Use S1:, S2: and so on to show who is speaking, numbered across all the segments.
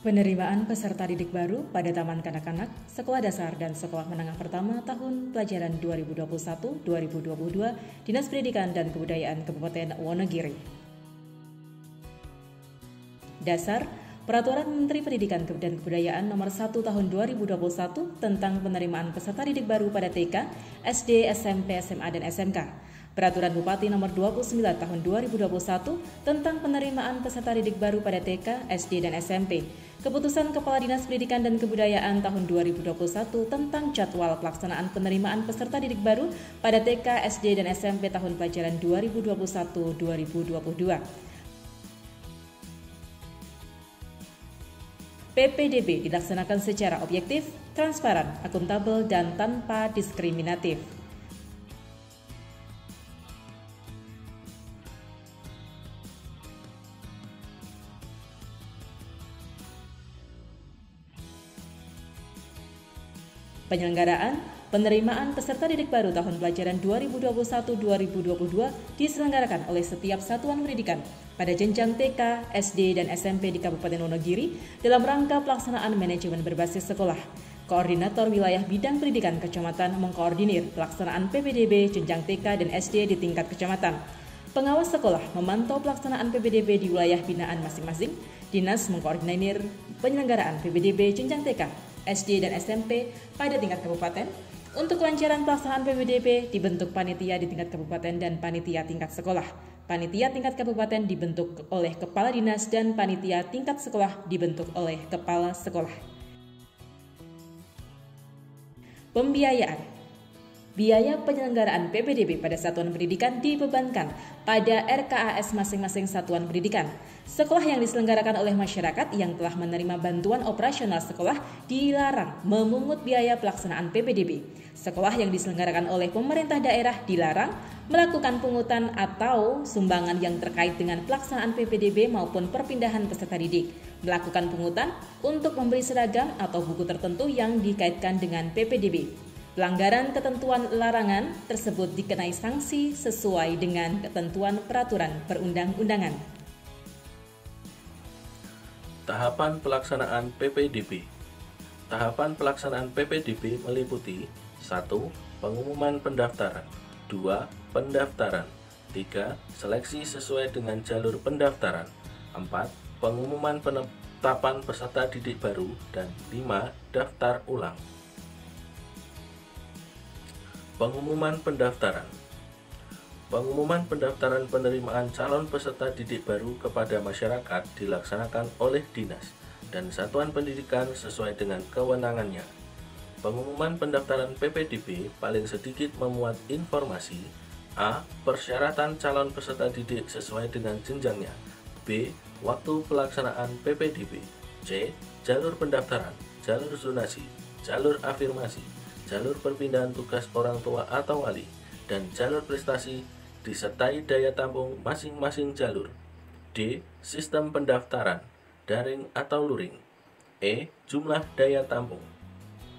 S1: Penerimaan peserta didik baru pada Taman Kanak-kanak, Sekolah Dasar dan Sekolah Menengah Pertama tahun pelajaran 2021-2022 Dinas Pendidikan dan Kebudayaan Kabupaten Wonogiri. Dasar Peraturan Menteri Pendidikan dan Kebudayaan Nomor 1 Tahun 2021 tentang penerimaan peserta didik baru pada TK, SD, SMP, SMA, dan SMK. Peraturan Bupati Nomor 29 Tahun 2021 tentang penerimaan peserta didik baru pada TK, SD, dan SMP. Keputusan Kepala Dinas Pendidikan dan Kebudayaan Tahun 2021 tentang jadwal pelaksanaan penerimaan peserta didik baru pada TK, SD, dan SMP tahun pelajaran 2021-2022. PPDB dilaksanakan secara objektif, transparan, akuntabel, dan tanpa diskriminatif. Penyelenggaraan penerimaan peserta didik baru tahun pelajaran 2021-2022 diselenggarakan oleh setiap satuan pendidikan pada jenjang TK, SD, dan SMP di Kabupaten Wonogiri dalam rangka pelaksanaan manajemen berbasis sekolah. Koordinator Wilayah Bidang Pendidikan Kecamatan mengkoordinir pelaksanaan PPDB jenjang TK dan SD di tingkat kecamatan. Pengawas sekolah memantau pelaksanaan PPDB di wilayah binaan masing-masing. Dinas mengkoordinir penyelenggaraan PPDB jenjang TK, SD, dan SMP pada tingkat kabupaten. Untuk kelancaran pelaksanaan PPDB dibentuk panitia di tingkat kabupaten dan panitia tingkat sekolah. Panitia tingkat kabupaten dibentuk oleh kepala dinas dan panitia tingkat sekolah dibentuk oleh kepala sekolah. Pembiayaan. Biaya penyelenggaraan PPDB pada satuan pendidikan dibebankan pada RKAS masing-masing satuan pendidikan. Sekolah yang diselenggarakan oleh masyarakat yang telah menerima bantuan operasional sekolah dilarang memungut biaya pelaksanaan PPDB. Sekolah yang diselenggarakan oleh pemerintah daerah dilarang melakukan pungutan atau sumbangan yang terkait dengan pelaksanaan PPDB maupun perpindahan peserta didik, melakukan pungutan untuk membeli seragam atau buku tertentu yang dikaitkan dengan PPDB. Pelanggaran ketentuan larangan tersebut dikenai sanksi sesuai dengan ketentuan peraturan perundang-undangan.
S2: Tahapan pelaksanaan PPDB. Tahapan pelaksanaan PPDB meliputi 1. Pengumuman pendaftaran, 2. Pendaftaran, 3. Seleksi sesuai dengan jalur pendaftaran, 4. Pengumuman penetapan peserta didik baru, dan 5. Daftar ulang. Pengumuman pendaftaran. Pengumuman pendaftaran penerimaan calon peserta didik baru kepada masyarakat dilaksanakan oleh dinas dan satuan pendidikan sesuai dengan kewenangannya. Pengumuman pendaftaran PPDB paling sedikit memuat informasi: A. Persyaratan calon peserta didik sesuai dengan jenjangnya, B. Waktu pelaksanaan PPDB, C. Jalur pendaftaran, jalur zonasi, jalur afirmasi, jalur perpindahan tugas orang tua atau wali, dan jalur prestasi disertai daya tampung masing-masing jalur. D. Sistem pendaftaran, daring atau luring. E. Jumlah daya tampung.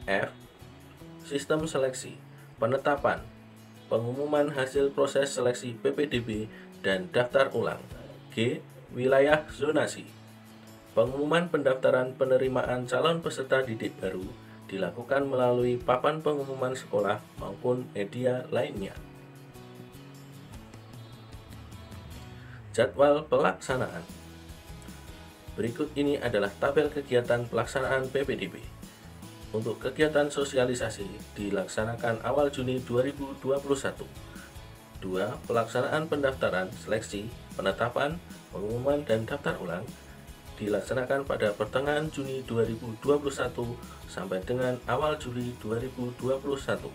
S2: F. Sistem seleksi, penetapan, pengumuman hasil proses seleksi PPDB dan daftar ulang. G. Wilayah zonasi. Pengumuman pendaftaran penerimaan calon peserta didik baru dilakukan melalui papan pengumuman sekolah maupun media lainnya. Jadwal pelaksanaan. Berikut ini adalah tabel kegiatan pelaksanaan PPDB. Untuk kegiatan sosialisasi dilaksanakan awal Juni 2021. 2. Pelaksanaan pendaftaran, seleksi, penetapan, pengumuman, dan daftar ulang dilaksanakan pada pertengahan Juni 2021 sampai dengan awal Juli 2021.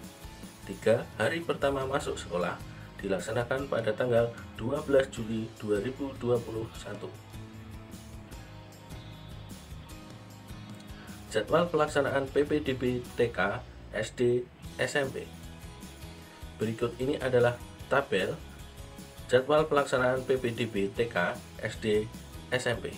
S2: 3. Hari pertama masuk sekolah dilaksanakan pada tanggal 12 Juli 2021. Jadwal pelaksanaan PPDB TK, SD, SMP. Berikut ini adalah tabel jadwal pelaksanaan PPDB TK, SD, SMP.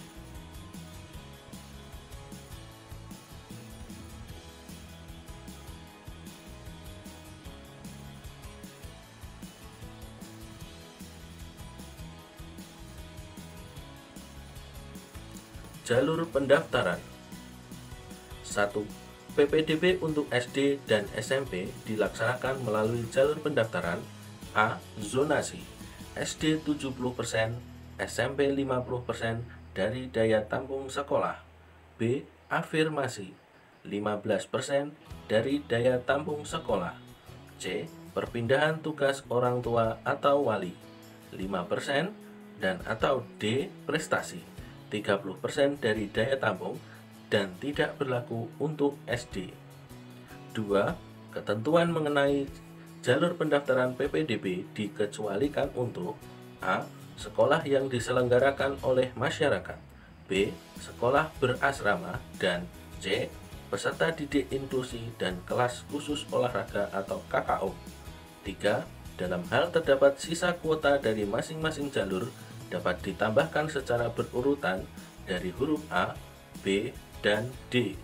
S2: Jalur pendaftaran. 1. PPDB untuk SD dan SMP dilaksanakan melalui jalur pendaftaran A. Zonasi SD 70%, SMP 50% dari daya tampung sekolah. B. Afirmasi 15% dari daya tampung sekolah. C. Perpindahan tugas orang tua atau wali 5% dan atau D. Prestasi 30% dari daya tampung dan tidak berlaku untuk SD. 2. Ketentuan mengenai jalur pendaftaran PPDB dikecualikan untuk A. Sekolah yang diselenggarakan oleh masyarakat, B. Sekolah berasrama, dan C. Peserta didik inklusi dan kelas khusus olahraga atau KKO. 3. Dalam hal terdapat sisa kuota dari masing-masing jalur dapat ditambahkan secara berurutan dari huruf A, B, dan D.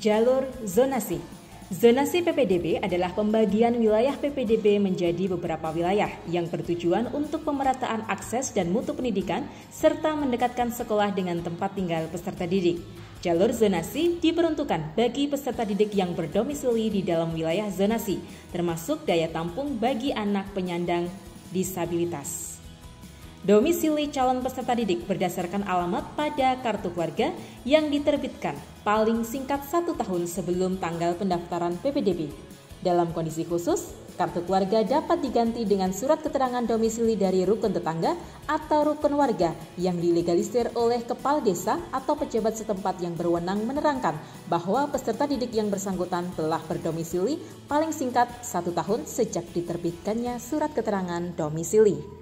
S1: Jalur zonasi. Zonasi PPDB adalah pembagian wilayah PPDB menjadi beberapa wilayah yang bertujuan untuk pemerataan akses dan mutu pendidikan serta mendekatkan sekolah dengan tempat tinggal peserta didik. Jalur zonasi diperuntukkan bagi peserta didik yang berdomisili di dalam wilayah zonasi, termasuk daya tampung bagi anak penyandang disabilitas. Domisili calon peserta didik berdasarkan alamat pada kartu keluarga yang diterbitkan paling singkat 1 tahun sebelum tanggal pendaftaran PPDB. Dalam kondisi khusus, kartu keluarga dapat diganti dengan surat keterangan domisili dari rukun tetangga atau rukun warga yang dilegalisir oleh kepala desa atau pejabat setempat yang berwenang menerangkan bahwa peserta didik yang bersangkutan telah berdomisili paling singkat 1 tahun sejak diterbitkannya surat keterangan domisili.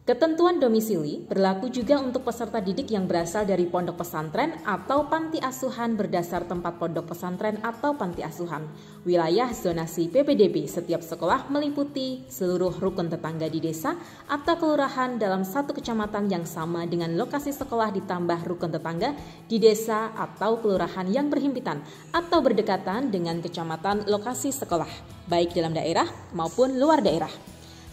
S1: Ketentuan domisili berlaku juga untuk peserta didik yang berasal dari pondok pesantren atau panti asuhan berdasar tempat pondok pesantren atau panti asuhan. Wilayah zonasi PPDB setiap sekolah meliputi seluruh rukun tetangga di desa atau kelurahan dalam satu kecamatan yang sama dengan lokasi sekolah ditambah rukun tetangga di desa atau kelurahan yang berhimpitan atau berdekatan dengan kecamatan lokasi sekolah, baik dalam daerah maupun luar daerah.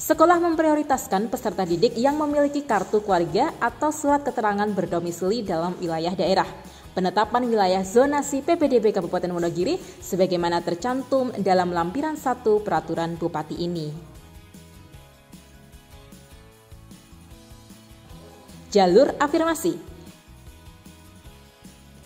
S1: Sekolah memprioritaskan peserta didik yang memiliki kartu keluarga atau surat keterangan berdomisili dalam wilayah daerah. Penetapan wilayah zonasi PPDB Kabupaten Wonogiri sebagaimana tercantum dalam lampiran 1 peraturan Bupati ini. Jalur afirmasi.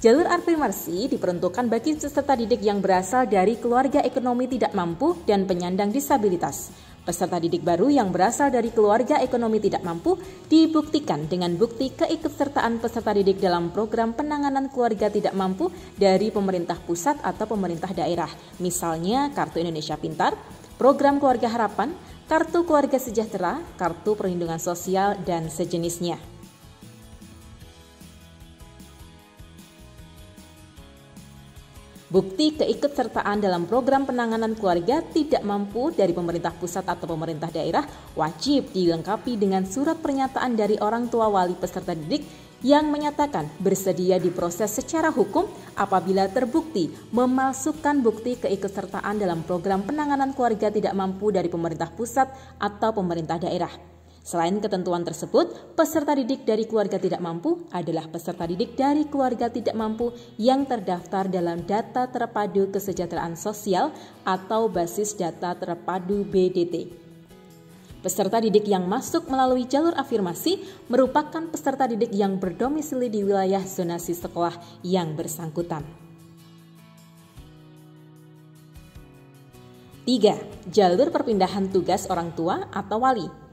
S1: Jalur afirmasi diperuntukkan bagi peserta didik yang berasal dari keluarga ekonomi tidak mampu dan penyandang disabilitas. Peserta didik baru yang berasal dari keluarga ekonomi tidak mampu dibuktikan dengan bukti keikutsertaan peserta didik dalam program penanganan keluarga tidak mampu dari pemerintah pusat atau pemerintah daerah, misalnya Kartu Indonesia Pintar, Program Keluarga Harapan, Kartu Keluarga Sejahtera, Kartu Perlindungan Sosial, dan sejenisnya. Bukti keikutsertaan dalam program penanganan keluarga tidak mampu dari pemerintah pusat atau pemerintah daerah wajib dilengkapi dengan surat pernyataan dari orang tua wali peserta didik yang menyatakan bersedia diproses secara hukum apabila terbukti memalsukan bukti keikutsertaan dalam program penanganan keluarga tidak mampu dari pemerintah pusat atau pemerintah daerah. Selain ketentuan tersebut, peserta didik dari keluarga tidak mampu adalah peserta didik dari keluarga tidak mampu yang terdaftar dalam Data Terpadu Kesejahteraan Sosial atau Basis Data Terpadu BDT. Peserta didik yang masuk melalui jalur afirmasi merupakan peserta didik yang berdomisili di wilayah zonasi sekolah yang bersangkutan. 3. Jalur perpindahan tugas orang tua atau wali.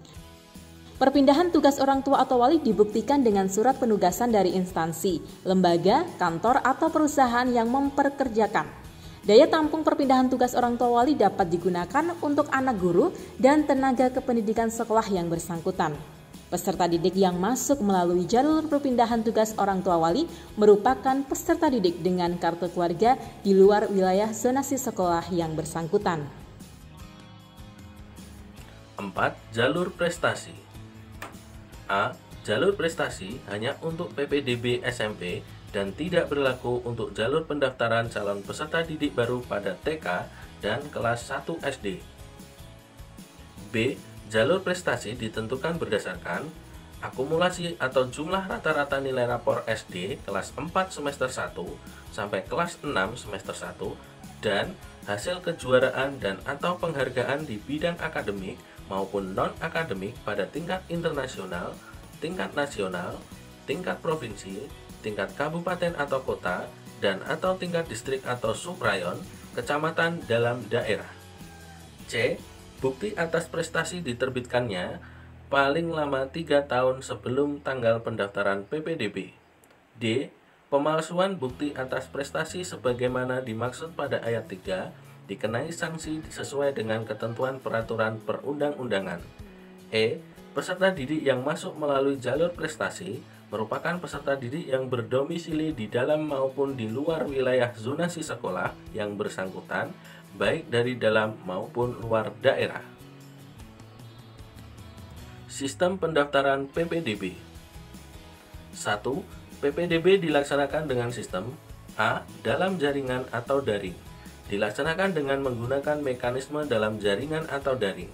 S1: Perpindahan tugas orang tua atau wali dibuktikan dengan surat penugasan dari instansi, lembaga, kantor, atau perusahaan yang memperkerjakan. Daya tampung perpindahan tugas orang tua wali dapat digunakan untuk anak guru dan tenaga kependidikan sekolah yang bersangkutan. Peserta didik yang masuk melalui jalur perpindahan tugas orang tua wali merupakan peserta didik dengan kartu keluarga di luar wilayah zonasi sekolah yang bersangkutan.
S2: 4. Jalur prestasi. A. Jalur prestasi hanya untuk PPDB SMP dan tidak berlaku untuk jalur pendaftaran calon peserta didik baru pada TK dan kelas 1 SD. B. Jalur prestasi ditentukan berdasarkan akumulasi atau jumlah rata-rata nilai rapor SD kelas 4 semester 1 sampai kelas 6 semester 1 dan hasil kejuaraan dan atau penghargaan di bidang akademik maupun non-akademik pada tingkat internasional, tingkat nasional, tingkat provinsi, tingkat kabupaten atau kota, dan atau tingkat distrik atau subrayon, kecamatan dalam daerah. C. Bukti atas prestasi diterbitkannya paling lama 3 tahun sebelum tanggal pendaftaran PPDB. D. Pemalsuan bukti atas prestasi sebagaimana dimaksud pada ayat 3 dikenai sanksi sesuai dengan ketentuan peraturan perundang-undangan. E. Peserta didik yang masuk melalui jalur prestasi merupakan peserta didik yang berdomisili di dalam maupun di luar wilayah zonasi sekolah yang bersangkutan, baik dari dalam maupun luar daerah. Sistem pendaftaran PPDB. 1. PPDB dilaksanakan dengan sistem A. Dalam jaringan atau daring. Dilaksanakan dengan menggunakan mekanisme dalam jaringan atau daring.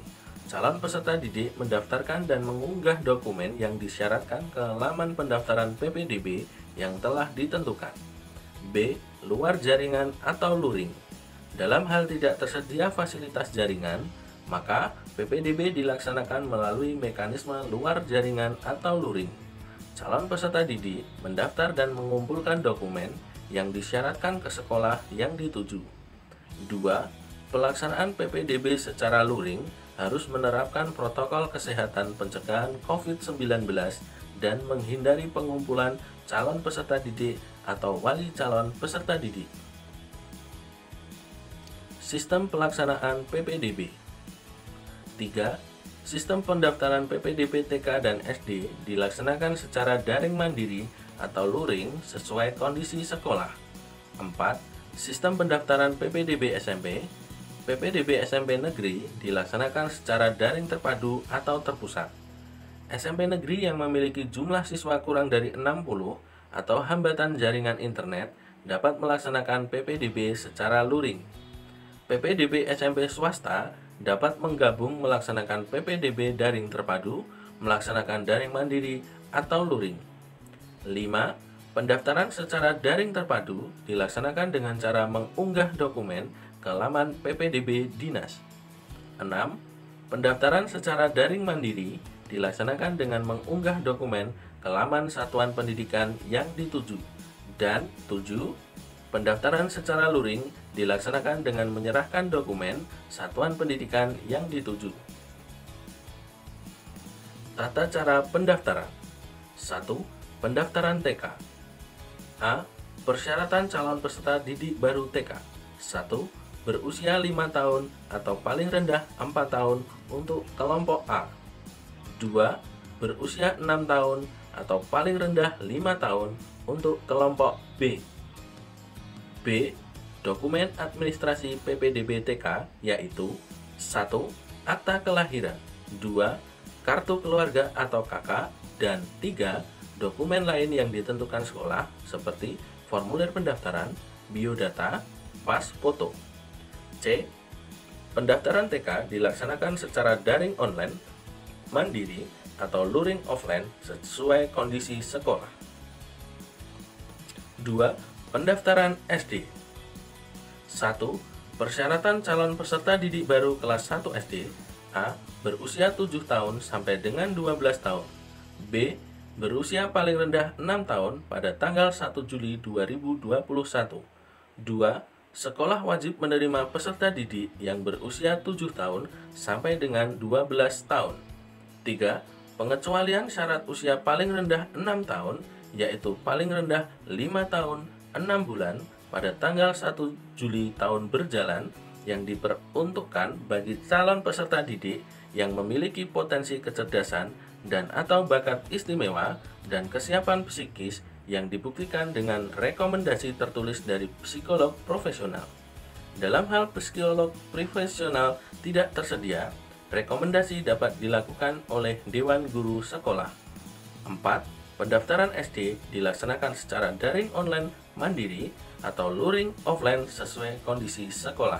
S2: Calon peserta didik mendaftarkan dan mengunggah dokumen yang disyaratkan ke laman pendaftaran PPDB yang telah ditentukan. B. Luar jaringan atau luring. Dalam hal tidak tersedia fasilitas jaringan, maka PPDB dilaksanakan melalui mekanisme luar jaringan atau luring. Calon peserta didik mendaftar dan mengumpulkan dokumen yang disyaratkan ke sekolah yang dituju. 2. Pelaksanaan PPDB secara luring harus menerapkan protokol kesehatan pencegahan COVID-19 dan menghindari pengumpulan calon peserta didik atau wali calon peserta didik. Sistem pelaksanaan PPDB. 3. Sistem pendaftaran PPDB TK dan SD dilaksanakan secara daring mandiri atau luring sesuai kondisi sekolah. 4. Sistem pendaftaran PPDB SMP. PPDB SMP negeri dilaksanakan secara daring terpadu atau terpusat. SMP negeri yang memiliki jumlah siswa kurang dari 60 atau hambatan jaringan internet dapat melaksanakan PPDB secara luring. PPDB SMP swasta dapat menggabung melaksanakan PPDB daring terpadu, melaksanakan daring mandiri, atau luring. 5. Pendaftaran secara daring terpadu dilaksanakan dengan cara mengunggah dokumen ke laman PPDB Dinas. 6. Pendaftaran secara daring mandiri dilaksanakan dengan mengunggah dokumen ke laman satuan pendidikan yang dituju. Dan 7. Pendaftaran secara luring dilaksanakan dengan menyerahkan dokumen satuan pendidikan yang dituju. Tata cara pendaftaran. 1. Pendaftaran TK. A. Persyaratan calon peserta didik baru TK. 1. Berusia 5 tahun atau paling rendah 4 tahun untuk kelompok A. 2. Berusia 6 tahun atau paling rendah 5 tahun untuk kelompok B. B. Dokumen administrasi PPDB TK yaitu 1. Akta kelahiran, 2. Kartu keluarga atau KK, dan 3. Dokumen lain yang ditentukan sekolah seperti formulir pendaftaran, biodata, pas foto. C. Pendaftaran TK dilaksanakan secara daring online, mandiri, atau luring offline sesuai kondisi sekolah. 2. Pendaftaran SD. 1. Persyaratan calon peserta didik baru kelas 1 SD. A. Berusia 7 tahun sampai dengan 12 tahun. B. Berusia paling rendah 6 tahun pada tanggal 1 Juli 2021. 2. Sekolah wajib menerima peserta didik yang berusia 7 tahun sampai dengan 12 tahun. 3. Pengecualian syarat usia paling rendah 6 tahun, yaitu paling rendah 5 tahun 6 bulan pada tanggal 1 Juli tahun berjalan yang diperuntukkan bagi calon peserta didik yang memiliki potensi kecerdasan dan atau bakat istimewa dan kesiapan psikis yang dibuktikan dengan rekomendasi tertulis dari psikolog profesional. Dalam hal psikolog profesional tidak tersedia, rekomendasi dapat dilakukan oleh Dewan Guru Sekolah. 4. Pendaftaran SD dilaksanakan secara daring online mandiri atau luring offline sesuai kondisi sekolah.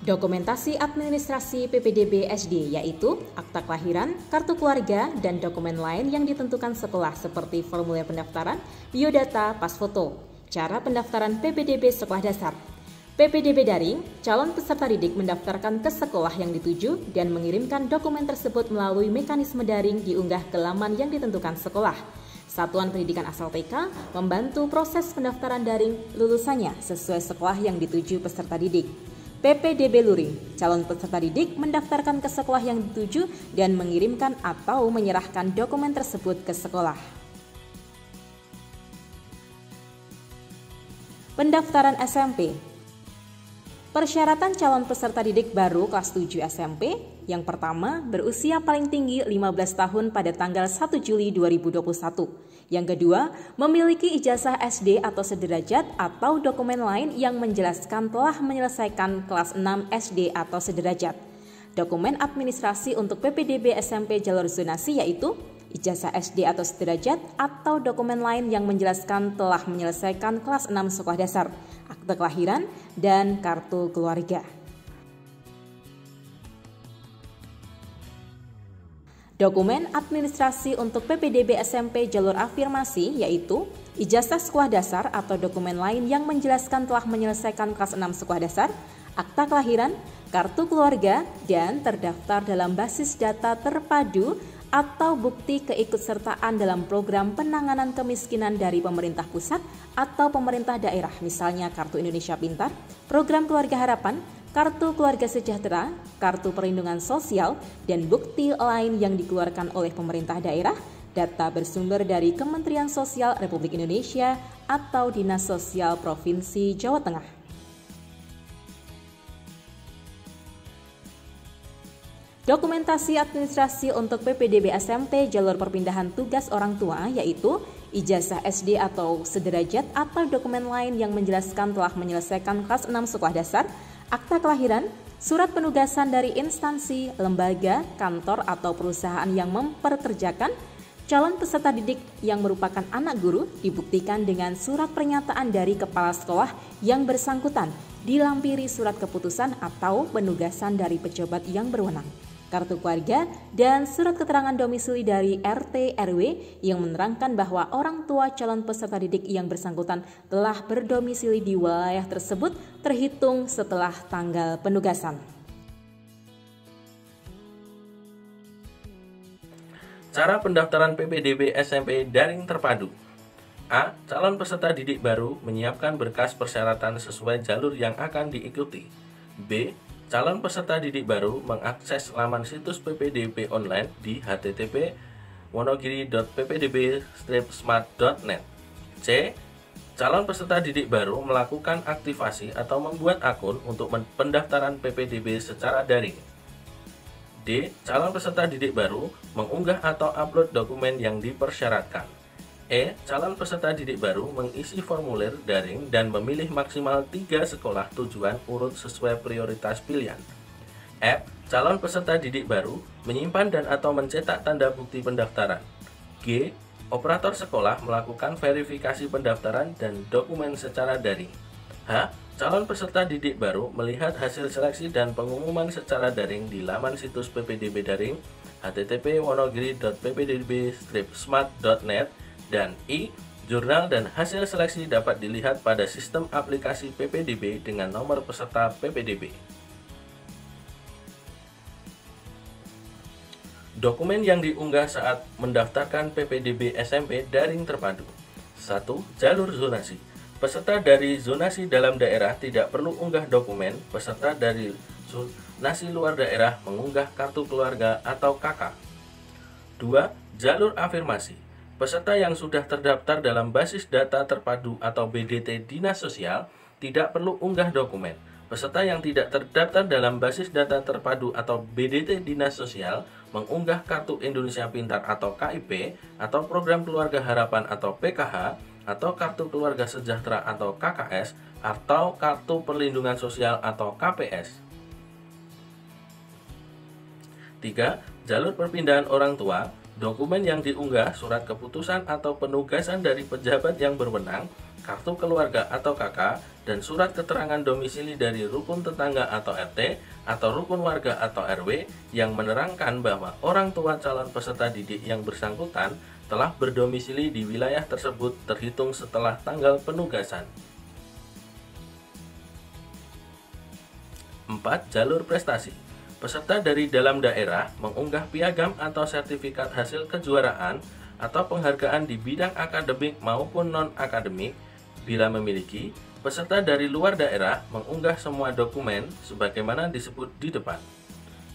S1: Dokumentasi administrasi PPDB SD yaitu akta kelahiran, kartu keluarga, dan dokumen lain yang ditentukan sekolah seperti formulir pendaftaran, biodata, pas foto. Cara pendaftaran PPDB sekolah dasar. PPDB daring, calon peserta didik mendaftarkan ke sekolah yang dituju dan mengirimkan dokumen tersebut melalui mekanisme daring diunggah ke laman yang ditentukan sekolah. Satuan Pendidikan asal TK membantu proses pendaftaran daring lulusannya sesuai sekolah yang dituju peserta didik. PPDB luring, calon peserta didik mendaftarkan ke sekolah yang dituju dan mengirimkan atau menyerahkan dokumen tersebut ke sekolah. Pendaftaran SMP. Persyaratan calon peserta didik baru kelas 7 SMP, yang pertama berusia paling tinggi 15 tahun pada tanggal 1 Juli 2021. Yang kedua, memiliki ijazah SD atau sederajat atau dokumen lain yang menjelaskan telah menyelesaikan kelas 6 SD atau sederajat. Dokumen administrasi untuk PPDB SMP jalur zonasi yaitu ijazah SD atau sederajat atau dokumen lain yang menjelaskan telah menyelesaikan kelas 6 sekolah dasar, akte kelahiran, dan kartu keluarga. Dokumen administrasi untuk PPDB SMP jalur afirmasi yaitu ijazah sekolah dasar atau dokumen lain yang menjelaskan telah menyelesaikan kelas 6 sekolah dasar, akta kelahiran, kartu keluarga, dan terdaftar dalam basis data terpadu atau bukti keikutsertaan dalam program penanganan kemiskinan dari pemerintah pusat atau pemerintah daerah, misalnya Kartu Indonesia Pintar, Program Keluarga Harapan, Kartu Keluarga Sejahtera, Kartu Perlindungan Sosial, dan bukti lain yang dikeluarkan oleh pemerintah daerah, data bersumber dari Kementerian Sosial Republik Indonesia atau Dinas Sosial Provinsi Jawa Tengah. Dokumentasi administrasi untuk PPDB SMP jalur perpindahan tugas orang tua yaitu ijazah SD atau sederajat atau dokumen lain yang menjelaskan telah menyelesaikan kelas 6 sekolah dasar, akta kelahiran, surat penugasan dari instansi, lembaga, kantor atau perusahaan yang memperkerjakan calon peserta didik yang merupakan anak guru dibuktikan dengan surat pernyataan dari kepala sekolah yang bersangkutan dilampiri surat keputusan atau penugasan dari pejabat yang berwenang, kartu keluarga, dan surat keterangan domisili dari RT RW yang menerangkan bahwa orang tua calon peserta didik yang bersangkutan telah berdomisili di wilayah tersebut terhitung setelah tanggal penugasan.
S2: Cara pendaftaran PPDB SMP daring terpadu. A. Calon peserta didik baru menyiapkan berkas persyaratan sesuai jalur yang akan diikuti. B. Calon peserta didik baru mengakses laman situs PPDB online di http://wonogiri.ppdb-smart.net. C. Calon peserta didik baru melakukan aktivasi atau membuat akun untuk pendaftaran PPDB secara daring. D. Calon peserta didik baru mengunggah atau upload dokumen yang dipersyaratkan. E. Calon peserta didik baru mengisi formulir daring dan memilih maksimal 3 sekolah tujuan urut sesuai prioritas pilihan. F. Calon peserta didik baru menyimpan dan atau mencetak tanda bukti pendaftaran. G. Operator sekolah melakukan verifikasi pendaftaran dan dokumen secara daring. H. Calon peserta didik baru melihat hasil seleksi dan pengumuman secara daring di laman situs PPDB daring http://wonogiri.ppdb-smart.net. Dan I. Jurnal dan hasil seleksi dapat dilihat pada sistem aplikasi PPDB dengan nomor peserta PPDB. Dokumen yang diunggah saat mendaftarkan PPDB SMP daring terpadu. 1. Jalur zonasi. Peserta dari zonasi dalam daerah tidak perlu unggah dokumen. Peserta dari zonasi luar daerah mengunggah kartu keluarga atau KK. 2. Jalur afirmasi. Peserta yang sudah terdaftar dalam basis data terpadu atau BDT Dinas Sosial tidak perlu unggah dokumen. Peserta yang tidak terdaftar dalam basis data terpadu atau BDT Dinas Sosial mengunggah Kartu Indonesia Pintar atau KIP atau Program Keluarga Harapan atau PKH atau Kartu Keluarga Sejahtera atau KKS atau Kartu Perlindungan Sosial atau KPS. 3. Jalur perpindahan orang tua. Dokumen yang diunggah, surat keputusan atau penugasan dari pejabat yang berwenang, kartu keluarga atau KK, dan surat keterangan domisili dari rukun tetangga atau RT atau rukun warga atau RW yang menerangkan bahwa orang tua calon peserta didik yang bersangkutan telah berdomisili di wilayah tersebut terhitung setelah tanggal penugasan. 4. Jalur prestasi. Peserta dari dalam daerah mengunggah piagam atau sertifikat hasil kejuaraan atau penghargaan di bidang akademik maupun non-akademik. Bila memiliki, peserta dari luar daerah mengunggah semua dokumen sebagaimana disebut di depan.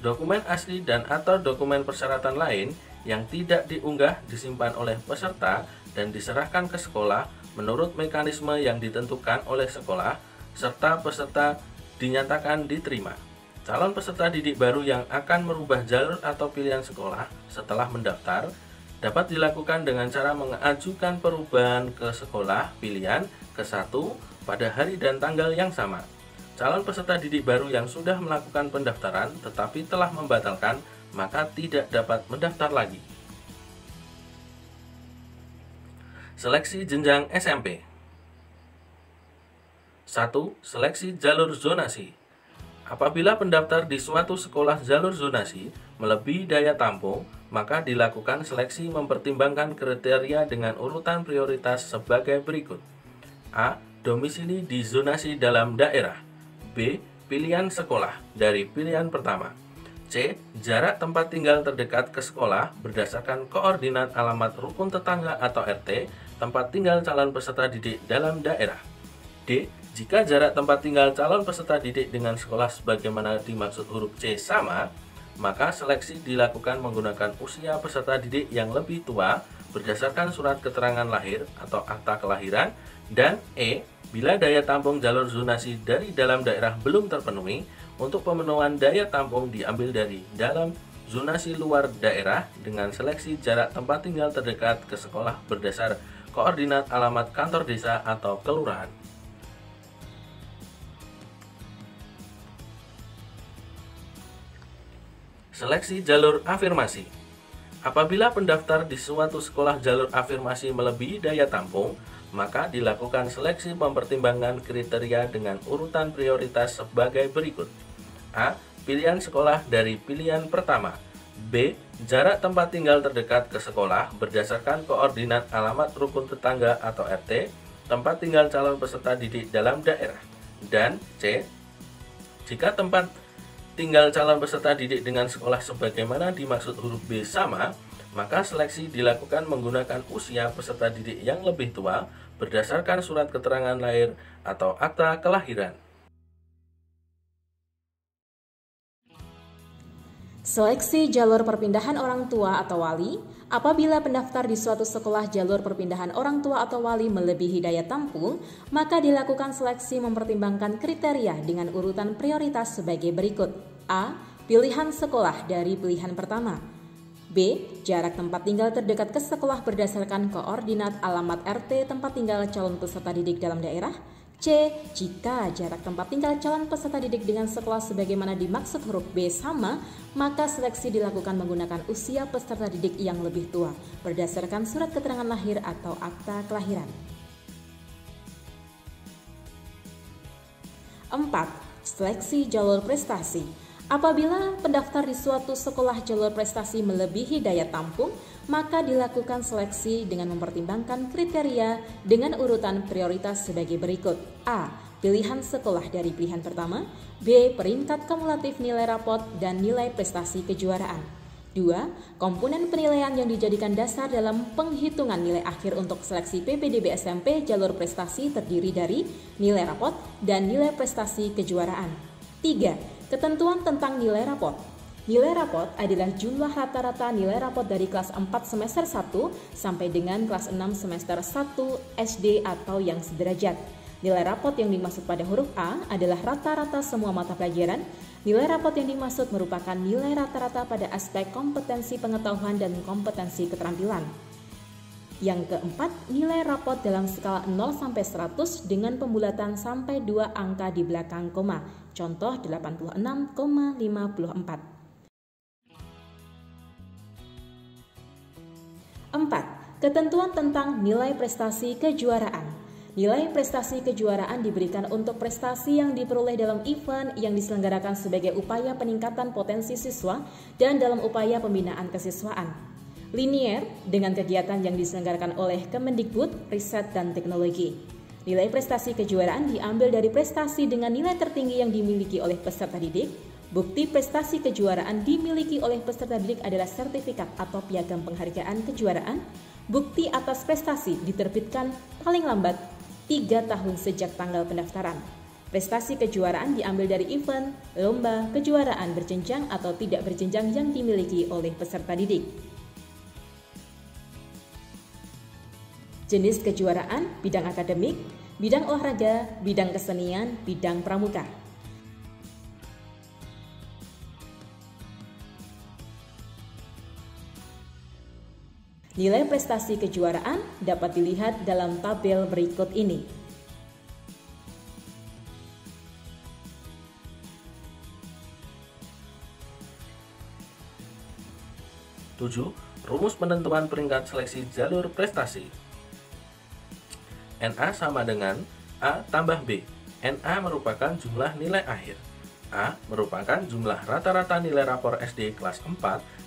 S2: Dokumen asli dan atau dokumen persyaratan lain yang tidak diunggah disimpan oleh peserta dan diserahkan ke sekolah menurut mekanisme yang ditentukan oleh sekolah, serta peserta dinyatakan diterima. Calon peserta didik baru yang akan merubah jalur atau pilihan sekolah setelah mendaftar dapat dilakukan dengan cara mengajukan perubahan ke sekolah pilihan ke-1 pada hari dan tanggal yang sama. Calon peserta didik baru yang sudah melakukan pendaftaran tetapi telah membatalkan, maka tidak dapat mendaftar lagi. Seleksi jenjang SMP. 1. Seleksi jalur zonasi. Apabila pendaftar di suatu sekolah jalur zonasi melebihi daya tampung, maka dilakukan seleksi mempertimbangkan kriteria dengan urutan prioritas sebagai berikut. A. Domisili di zonasi dalam daerah. B. Pilihan sekolah dari pilihan pertama. C. Jarak tempat tinggal terdekat ke sekolah berdasarkan koordinat alamat rukun tetangga atau RT tempat tinggal calon peserta didik dalam daerah. D. Jika jarak tempat tinggal calon peserta didik dengan sekolah sebagaimana dimaksud huruf C sama, maka seleksi dilakukan menggunakan usia peserta didik yang lebih tua berdasarkan surat keterangan lahir atau akta kelahiran. Dan E. Bila daya tampung jalur zonasi dari dalam daerah belum terpenuhi, untuk pemenuhan daya tampung diambil dari dalam zonasi luar daerah dengan seleksi jarak tempat tinggal terdekat ke sekolah berdasar koordinat alamat kantor desa atau kelurahan. Seleksi jalur afirmasi. Apabila pendaftar di suatu sekolah jalur afirmasi melebihi daya tampung, maka dilakukan seleksi mempertimbangkan kriteria dengan urutan prioritas sebagai berikut. A. Pilihan sekolah dari pilihan pertama. B. Jarak tempat tinggal terdekat ke sekolah berdasarkan koordinat alamat rukun tetangga atau RT tempat tinggal calon peserta didik dalam daerah. Dan C. Jika tempat tinggal calon peserta didik dengan sekolah sebagaimana dimaksud huruf B sama, maka seleksi dilakukan menggunakan usia peserta didik yang lebih tua berdasarkan surat keterangan lahir atau akta kelahiran.
S1: Seleksi jalur perpindahan orang tua atau wali. Apabila pendaftar di suatu sekolah jalur perpindahan orang tua atau wali melebihi daya tampung, maka dilakukan seleksi mempertimbangkan kriteria dengan urutan prioritas sebagai berikut. A. Pilihan sekolah dari pilihan pertama. B. Jarak tempat tinggal terdekat ke sekolah berdasarkan koordinat alamat RT tempat tinggal calon peserta didik dalam daerah. C. Jika jarak tempat tinggal calon peserta didik dengan sekolah sebagaimana dimaksud huruf B sama, maka seleksi dilakukan menggunakan usia peserta didik yang lebih tua berdasarkan surat keterangan lahir atau akta kelahiran. 4. Seleksi jalur prestasi. Apabila pendaftar di suatu sekolah jalur prestasi melebihi daya tampung, maka dilakukan seleksi dengan mempertimbangkan kriteria dengan urutan prioritas sebagai berikut. A. Pilihan sekolah dari pilihan pertama. B. Peringkat kumulatif nilai rapot dan nilai prestasi kejuaraan. 2. Komponen penilaian yang dijadikan dasar dalam penghitungan nilai akhir untuk seleksi PPDB SMP jalur prestasi terdiri dari nilai rapot dan nilai prestasi kejuaraan. 3. Ketentuan tentang nilai rapot. Nilai rapot adalah jumlah rata-rata nilai rapot dari kelas 4 semester 1 sampai dengan kelas 6 semester 1 SD atau yang sederajat. Nilai rapot yang dimaksud pada huruf A adalah rata-rata semua mata pelajaran. Nilai rapot yang dimaksud merupakan nilai rata-rata pada aspek kompetensi pengetahuan dan kompetensi keterampilan. Yang keempat, nilai rapot dalam skala 0 sampai 100 dengan pembulatan sampai 2 angka di belakang koma. Contoh 86,54. 4. Ketentuan tentang nilai prestasi kejuaraan. Nilai prestasi kejuaraan diberikan untuk prestasi yang diperoleh dalam event yang diselenggarakan sebagai upaya peningkatan potensi siswa dan dalam upaya pembinaan kesiswaan. Linier dengan kegiatan yang diselenggarakan oleh Kemendikbud, Riset dan Teknologi. Nilai prestasi kejuaraan diambil dari prestasi dengan nilai tertinggi yang dimiliki oleh peserta didik. Bukti prestasi kejuaraan dimiliki oleh peserta didik adalah sertifikat atau piagam penghargaan kejuaraan. Bukti atas prestasi diterbitkan paling lambat 3 tahun sejak tanggal pendaftaran. Prestasi kejuaraan diambil dari event, lomba, kejuaraan berjenjang atau tidak berjenjang yang dimiliki oleh peserta didik. Jenis kejuaraan, bidang akademik, bidang olahraga, bidang kesenian, bidang pramuka. Nilai prestasi kejuaraan dapat dilihat dalam tabel berikut ini.
S2: Tujuh, rumus penentuan peringkat seleksi jalur prestasi. NA sama dengan A tambah B. NA merupakan jumlah nilai akhir. A merupakan jumlah rata-rata nilai rapor SD kelas 4,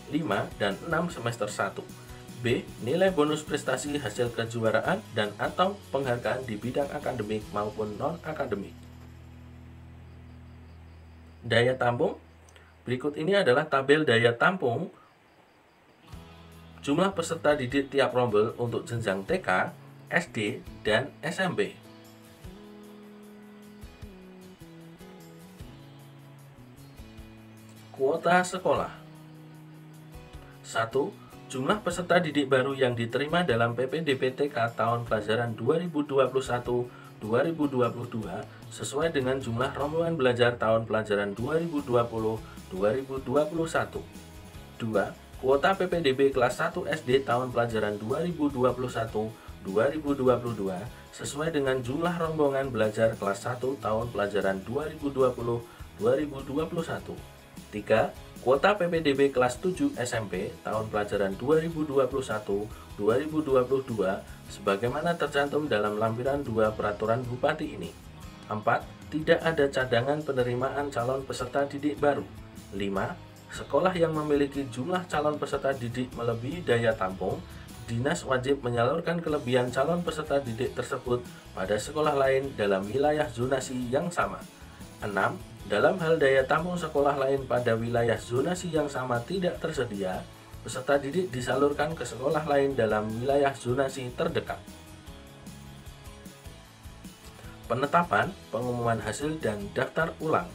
S2: 5, dan 6 semester 1. B. Nilai bonus prestasi hasil kejuaraan dan atau penghargaan di bidang akademik maupun non-akademik. Daya tampung. Berikut ini adalah tabel daya tampung jumlah peserta didik tiap rombel untuk jenjang TK, SD, dan SMP. Kuota sekolah. 1. Jumlah peserta didik baru yang diterima dalam PPDB TK tahun pelajaran 2021-2022 sesuai dengan jumlah rombongan belajar tahun pelajaran 2020-2021. 2. Kuota PPDB kelas 1 SD tahun pelajaran 2021-2022 sesuai dengan jumlah rombongan belajar kelas 1 tahun pelajaran 2020-2021. 3. Kuota PPDB kelas 7 SMP tahun pelajaran 2021-2022 sebagaimana tercantum dalam lampiran 2 peraturan Bupati ini. 4. Tidak ada cadangan penerimaan calon peserta didik baru. 5. Sekolah yang memiliki jumlah calon peserta didik melebihi daya tampung, dinas wajib menyalurkan kelebihan calon peserta didik tersebut pada sekolah lain dalam wilayah zonasi yang sama. 6. Dalam hal daya tampung sekolah lain pada wilayah zonasi yang sama tidak tersedia, peserta didik disalurkan ke sekolah lain dalam wilayah zonasi terdekat. Penetapan, pengumuman hasil, dan daftar ulang.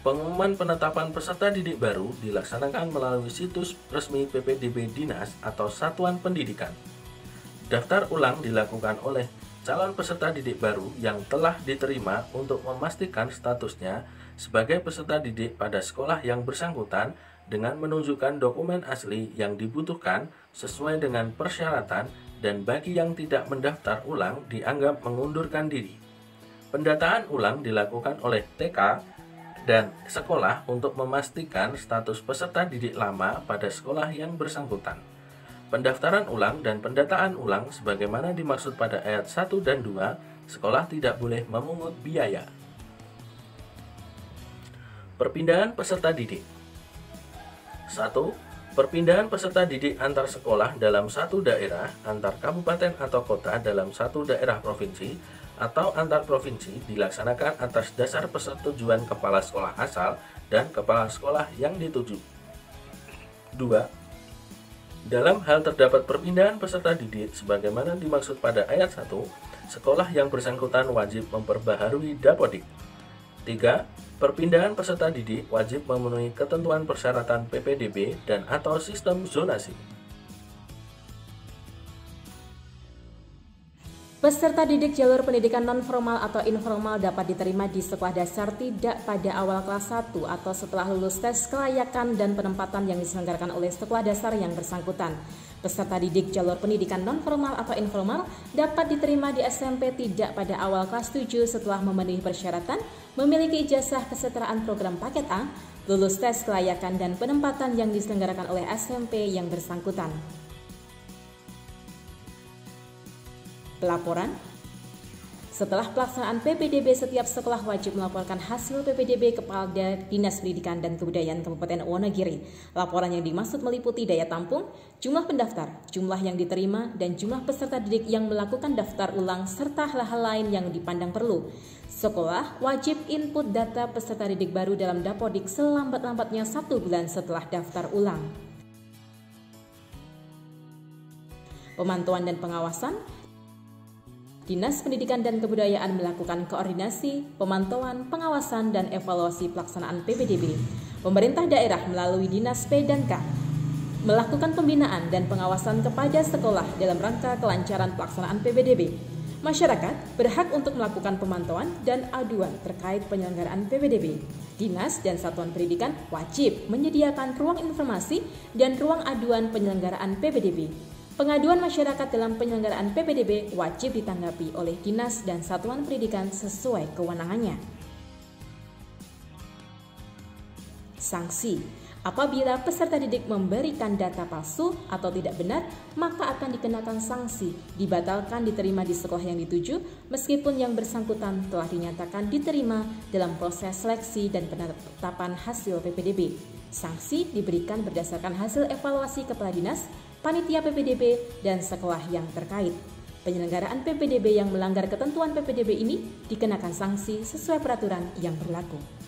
S2: Pengumuman penetapan peserta didik baru dilaksanakan melalui situs resmi PPDB Dinas atau Satuan Pendidikan. Daftar ulang dilakukan oleh calon peserta didik baru yang telah diterima untuk memastikan statusnya sebagai peserta didik pada sekolah yang bersangkutan dengan menunjukkan dokumen asli yang dibutuhkan sesuai dengan persyaratan, dan bagi yang tidak mendaftar ulang dianggap mengundurkan diri. Pendataan ulang dilakukan oleh TK dan sekolah untuk memastikan status peserta didik lama pada sekolah yang bersangkutan. Pendaftaran ulang dan pendataan ulang sebagaimana dimaksud pada ayat 1 dan 2, sekolah tidak boleh memungut biaya. Perpindahan peserta didik. 1. Perpindahan peserta didik antar sekolah dalam satu daerah, antar kabupaten atau kota dalam satu daerah provinsi, atau antar provinsi dilaksanakan atas dasar persetujuan kepala sekolah asal dan kepala sekolah yang dituju. 2. Dalam hal terdapat perpindahan peserta didik sebagaimana dimaksud pada ayat 1, sekolah yang bersangkutan wajib memperbaharui Dapodik. 3. Perpindahan peserta didik wajib memenuhi ketentuan persyaratan PPDB dan atau sistem zonasi.
S1: Peserta didik jalur pendidikan non-formal atau informal dapat diterima di sekolah dasar tidak pada awal kelas 1 atau setelah lulus tes kelayakan dan penempatan yang diselenggarakan oleh sekolah dasar yang bersangkutan. Peserta didik jalur pendidikan non-formal atau informal dapat diterima di SMP tidak pada awal kelas 7 setelah memenuhi persyaratan, memiliki ijazah kesetaraan program paket A, lulus tes kelayakan dan penempatan yang diselenggarakan oleh SMP yang bersangkutan. Pelaporan, Setelah pelaksanaan PPDB, setiap sekolah wajib melaporkan hasil PPDB kepada Dinas Pendidikan dan Kebudayaan Kabupaten Wonogiri. Laporan yang dimaksud meliputi daya tampung, jumlah pendaftar, jumlah yang diterima, dan jumlah peserta didik yang melakukan daftar ulang, serta hal-hal lain yang dipandang perlu. Sekolah wajib input data peserta didik baru dalam Dapodik selambat-lambatnya 1 bulan setelah daftar ulang. Pemantauan dan pengawasan. Dinas Pendidikan dan Kebudayaan melakukan koordinasi, pemantauan, pengawasan, dan evaluasi pelaksanaan PPDB. Pemerintah daerah melalui Dinas P&K melakukan pembinaan dan pengawasan kepada sekolah dalam rangka kelancaran pelaksanaan PPDB. Masyarakat berhak untuk melakukan pemantauan dan aduan terkait penyelenggaraan PPDB. Dinas dan satuan pendidikan wajib menyediakan ruang informasi dan ruang aduan penyelenggaraan PPDB. Pengaduan masyarakat dalam penyelenggaraan PPDB wajib ditanggapi oleh dinas dan satuan pendidikan sesuai kewenangannya. Sanksi: apabila peserta didik memberikan data palsu atau tidak benar, maka akan dikenakan sanksi, dibatalkan diterima di sekolah yang dituju meskipun yang bersangkutan telah dinyatakan diterima dalam proses seleksi dan penetapan hasil PPDB. Sanksi diberikan berdasarkan hasil evaluasi kepala dinas, panitia PPDB, dan sekolah yang terkait. Penyelenggaraan PPDB yang melanggar ketentuan PPDB ini dikenakan sanksi sesuai peraturan yang berlaku.